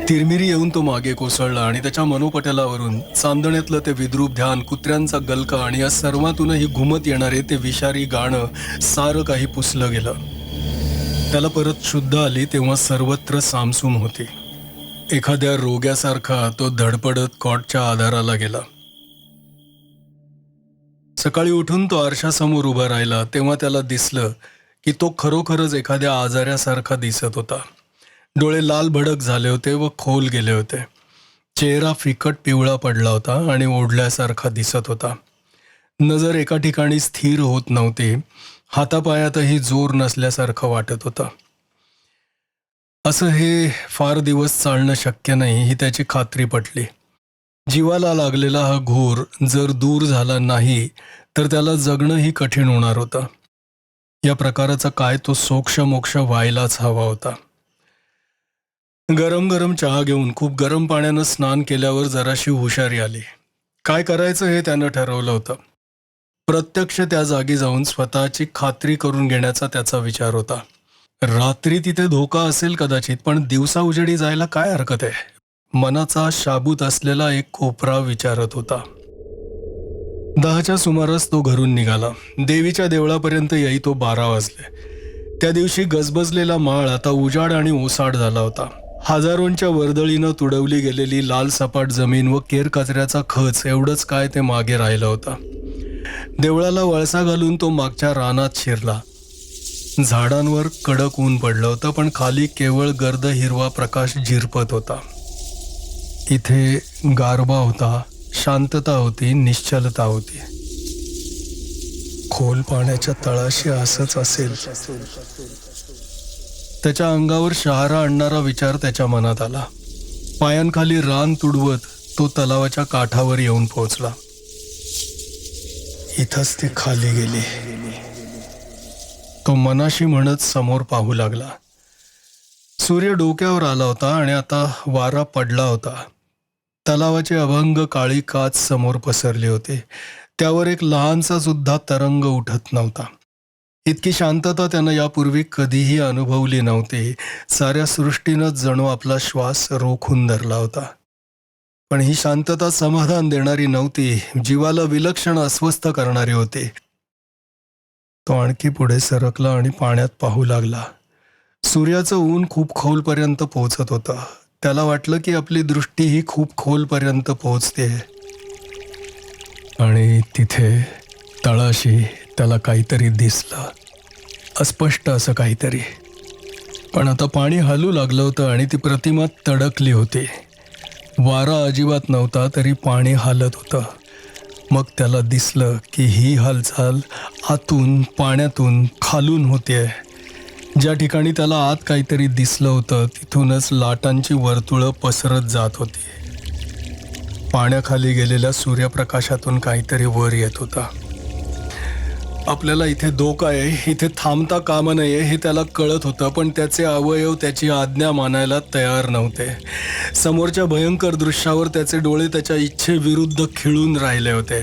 तिरमिरी येऊन तो मागे कोसळला आणि त्याच्या मनोपटलावरून चांदण्यातलं ते विद्रूप ध्यान, कुत्र्यांचा गलका आणि या सर्वातूनही घुमत येणारे ते विषारी गाणं सारं काही पुसलं गेलं. त्याला परत शुद्ध आली तेव्हा सर्वत्र सामसूम होती. एखाद्या रोग्यासारखा तो धडपडत कॉटच्या आधाराला गेला. सकाळी उठून तो आरशासमोर उभा राहिला तेव्हा त्याला दिसलं की तो खरोखरच एखाद्या आजाऱ्यासारखा दिसत होता. डोळे लाल भडक झाले होते व खोल गेले होते. चेहरा फिकट पिवळा पडला होता आणि ओढल्यासारखा दिसत होता. नजर एका ठिकाणी स्थिर होत नव्हती. हातापायातही जोर नसल्यासारखं वाटत होतं. असं हे फार दिवस चालणं शक्य नाही ही त्याची खात्री पटली. जीवाला लागलेला हा घोर जर दूर झाला नाही तर त्याला जगणंही कठीण होणार होतं. या प्रकाराचा काय तो सोक्ष व्हायलाच हवा होता. गरम गरम चहा घेऊन खूप गरम पाण्यानं स्नान केल्यावर जराशी हुशारी आली. काय करायचं हे त्यानं ठरवलं होतं. प्रत्यक्ष त्या जागी जाऊन स्वतःची खात्री करून घेण्याचा त्याचा विचार होता. रात्री तिथे धोका असेल कदाचित, पण दिवसा उजेडी जायला काय हरकत आहे. मनाचा शाबूत असलेला एक कोपरा विचारत होता. 10च्या सुमारास तो घरून निघाला. देवीच्या देवळापर्यंत येई तो 12 वाजले. त्या दिवशी गजबजलेला माळ आता उजाड आणि ओसाड झाला होता. हजारोंच्या वर्दळीनं तुडवली गेलेली लाल सपाट जमीन व केरकचऱ्याचा खच एवढंच काय ते मागे राहिलं होतं. देवळाला वळसा घालून तो मागच्या रानात शिरला. झाडांवर कडक ऊन पडलं होतं, पण खाली केवळ गर्द हिरवा प्रकाश झिरपत होता. इथे गारवा होता, शांतता होती, निश्चलता होती. खोल पाण्याच्या तळाशी असंच असेल. त्याच्या अंगावर शहारा आणणारा विचार त्याच्या मनात आला. पायांखाली रान तुडवत तो तलावाच्या काठावर येऊन पोहोचला. इथंच ती खाली गेली, तो मनाशी म्हणत समोर पाहू लागला. सूर्य डोक्यावर आला होता आणि आता वारा पडला होता. तलावाची अभंग काळी काच समोर पसरली होती. त्यावर एक लहानसा सुद्धा तरंग उठत नव्हता. इतकी शांतता त्यानं यापूर्वी कधीही अनुभवली नव्हती. साऱ्या सृष्टीनं जणू आपला श्वास रोखून धरला होता. पण ही शांतता समाधान देणारी नव्हती, जीवाला विलक्षण अस्वस्थ करणारी होती. तो आणखी पुढे सरकला आणि पाण्यात पाहू लागला. सूर्याचं ऊन खूप खोलपर्यंत पोहोचत होतं. त्याला वाटलं की आपली दृष्टी ही खूप खोलपर्यंत पोहोचते. आणि तिथे तळाशी त्याला काहीतरी दिसलं, अस्पष्ट असं काहीतरी. पण आता पाणी हलू लागलं होतं आणि ती प्रतिमा तडकली होती. वारा अजिबात नव्हता तरी पाणी हालत होतं. मग त्याला दिसलं की ही हालचाल आतून, पाण्यातून, खालून होतेय. ज्या ठिकाणी त्याला आत काहीतरी दिसलं होतं तिथूनच लाटांची वर्तुळं पसरत जात होती. पाण्याखाली गेलेल्या सूर्यप्रकाशातून काहीतरी वर येत होता. आपल्याला इथे धोका आहे, इथे थांबता कामा नये हे त्याला कळत होतं, पण त्याचे अवयव त्याची आज्ञा मानायला तयार नव्हते. समोरच्या भयंकर दृश्यावर त्याचे डोळे त्याच्या इच्छेविरुद्ध खिळून राहिले होते.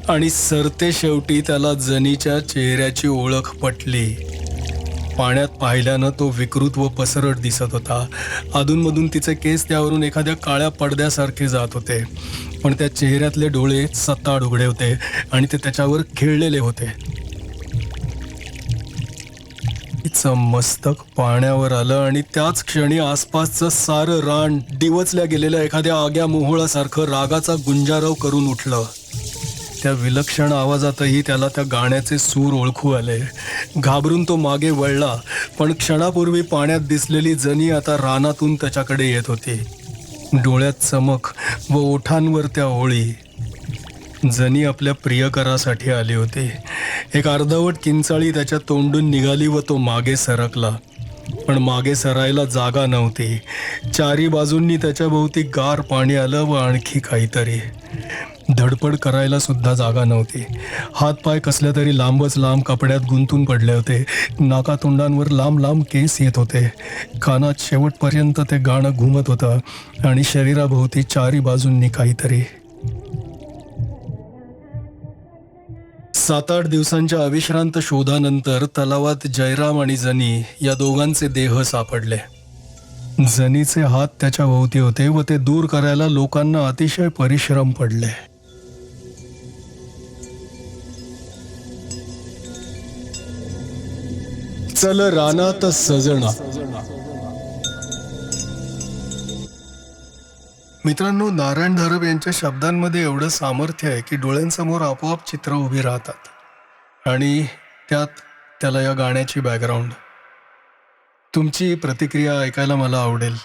आणि सरते शेवटी त्याला जनीच्या चेहऱ्याची ओळख पटली. पाण्यात पाहिल्यानं तो विकृत व पसरट दिसत होता. अधूनमधून तिचे केस त्यावरून एखाद्या काळ्या पडद्यासारखे जात होते, पण त्या चेहऱ्यातले डोळे सताड उघडे होते आणि ते त्याच्यावर खिळलेले होते. तिचं मस्तक पाण्यावर आलं आणि त्याच क्षणी आसपासचं सारं रान डिवचल्या गेलेल्या एखाद्या आग्या मोहोळासारखं रागाचा गुंजारव करून उठलं. त्या विलक्षण आवाजातही त्याला त्या गाण्याचे सूर ओळखू आले. घाबरून तो मागे वळला, पण क्षणापूर्वी पाण्यात दिसलेली जनी आता रानातून त्याच्याकडे येत होती. डोळ्यात चमक व ओठांवर त्या ओळी. जनी आपल्या प्रियकरासाठी आली होती. एक अर्धवट किंचाळी त्याच्या तोंडून निघाली व तो मागे सरकला. पण मागे सरायला जागा नव्हती. चारी बाजूंनी त्याच्या भोवती गार पाणी आलं व आणखी काहीतरी. धडपड करायला सुद्धा जागा नव्हती. हातपाय कसल्या तरी लांबच लांब कपड्यात गुंतून पडले होते. नाकातोंडांवर लांब लांब केस येत होते. कानात शेवटपर्यंत ते गाणं घुमत होतं आणि शरीराभोवती चारी बाजूंनी काहीतरी. 7-8 दिवसांच्या अविश्रांत शोधानंतर तलावात जयराम आणि जनी या दोघांचे देह सापडले. जनीचे हात त्याच्या भोवती होते व ते दूर करायला लोकांना अतिशय परिश्रम पडले. चल रानात सजना. मित्रांनो, नारायण धरब यांच्या शब्दांमध्ये एवढं सामर्थ्य आहे की डोळ्यांसमोर आपोआप चित्र उभी राहतात. आणि त्याला या गाण्याची बॅकग्राऊंड. तुमची प्रतिक्रिया ऐकायला मला आवडेल.